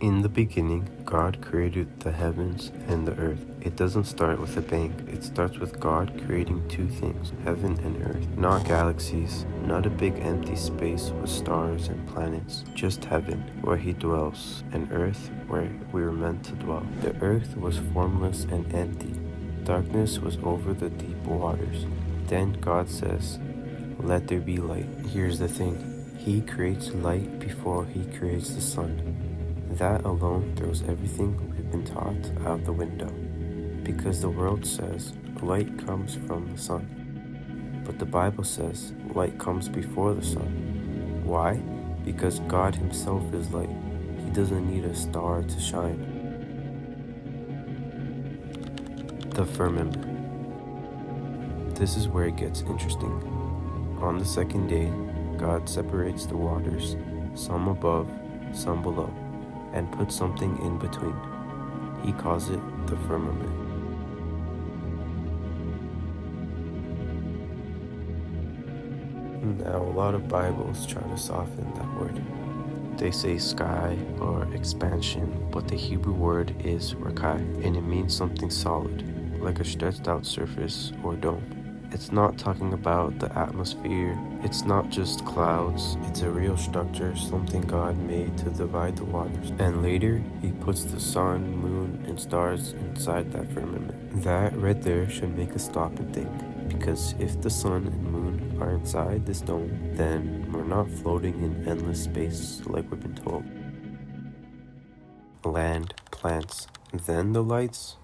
In the beginning, God created the heavens and the earth. It doesn't start with a bang. It starts with God creating two things, heaven and earth. Not galaxies, not a big empty space with stars and planets. Just heaven, where He dwells, and earth, where we were meant to dwell. The earth was formless and empty. Darkness was over the deep waters. Then God says, "Let there be light." Here's the thing. He creates light before He creates the sun. That alone throws everything we've been taught out the window, because the world says light comes from the sun, but the Bible says light comes before the sun. Why? Because God Himself is light. He doesn't need a star to shine. The firmament. This is where it gets interesting. On the second day, God separates the waters, some above, some below, and puts something in between. He calls it the firmament. Now, a lot of Bibles try to soften that word. They say sky or expansion, but the Hebrew word is rakai, and it means something solid, like a stretched out surface or dome. It's not talking about the atmosphere, it's not just clouds, it's a real structure, something God made to divide the waters. And later, He puts the sun, moon, and stars inside that firmament. That right there should make us stop and think, because if the sun and moon are inside this dome, then we're not floating in endless space like we've been told. Land, plants, then the lights.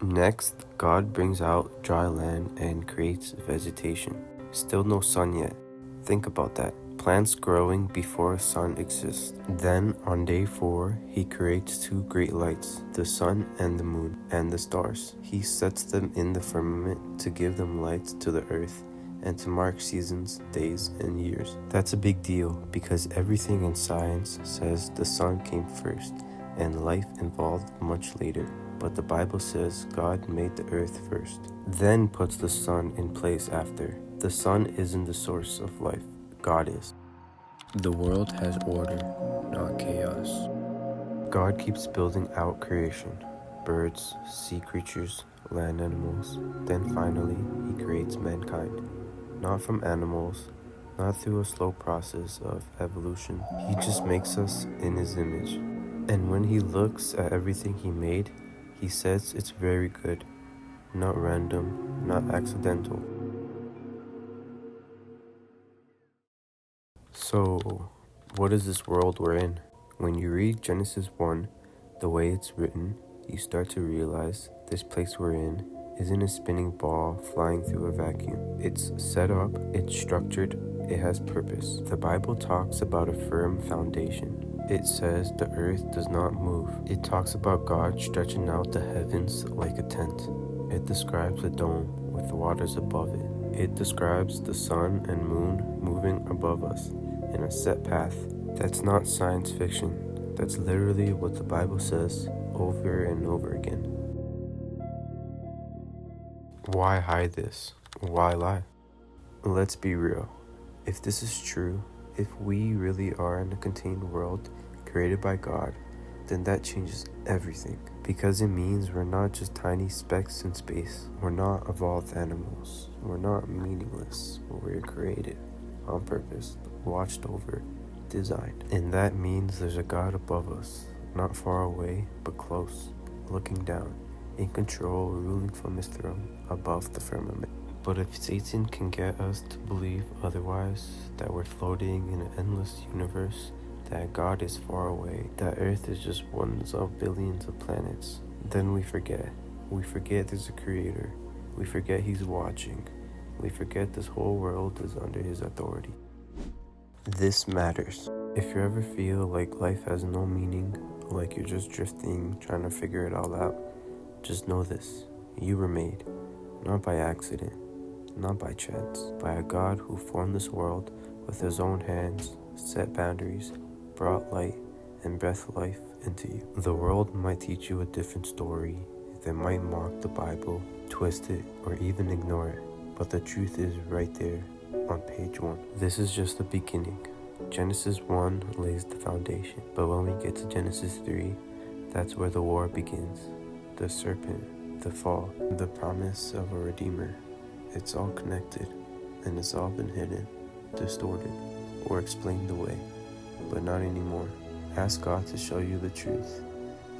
Next, God brings out dry land and creates vegetation. Still no sun yet. Think about that. Plants growing before a sun exists. Then, on day 4, He creates two great lights, the sun and the moon, and the stars. He sets them in the firmament to give them light to the earth and to mark seasons, days, and years. That's a big deal because everything in science says the sun came first and life evolved much later. But the Bible says God made the earth first, then puts the sun in place after. The sun isn't the source of life, God is. The world has order, not chaos. God keeps building out creation, birds, sea creatures, land animals. Then finally, He creates mankind. Not from animals, not through a slow process of evolution. He just makes us in His image. And when He looks at everything He made, He says it's very good, not random, not accidental. So, what is this world we're in? When you read Genesis 1, the way it's written, you start to realize this place we're in isn't a spinning ball flying through a vacuum. It's set up, it's structured, it has purpose. The Bible talks about a firm foundation. It says the earth does not move. It talks about God stretching out the heavens like a tent. It describes a dome with waters above it. It describes the sun and moon moving above us in a set path. That's not science fiction. That's literally what the Bible says over and over again. Why hide this? Why lie? Let's be real. If this is true, if we really are in a contained world created by God, then that changes everything. Because it means we're not just tiny specks in space. We're not evolved animals. We're not meaningless. We're created on purpose, watched over, designed. And that means there's a God above us, not far away, but close, looking down, in control, ruling from His throne, above the firmament. But if Satan can get us to believe otherwise, that we're floating in an endless universe, that God is far away, that Earth is just one of billions of planets, then we forget. We forget there's a creator. We forget He's watching. We forget this whole world is under His authority. This matters. If you ever feel like life has no meaning, like you're just drifting, trying to figure it all out, just know this. You were made, not by accident, not by chance, by a God who formed this world with His own hands, set boundaries, brought light, and breathed life into you. The world might teach you a different story. They might mock the Bible, twist it, or even ignore it. But the truth is right there on page 1. This is just the beginning. Genesis 1 lays the foundation, but when we get to Genesis 3, that's where the war begins. The serpent, the fall, the promise of a redeemer. It's all connected, and it's all been hidden, distorted, or explained away, but not anymore. Ask God to show you the truth,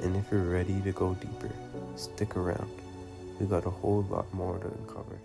and if you're ready to go deeper, stick around. We got a whole lot more to uncover.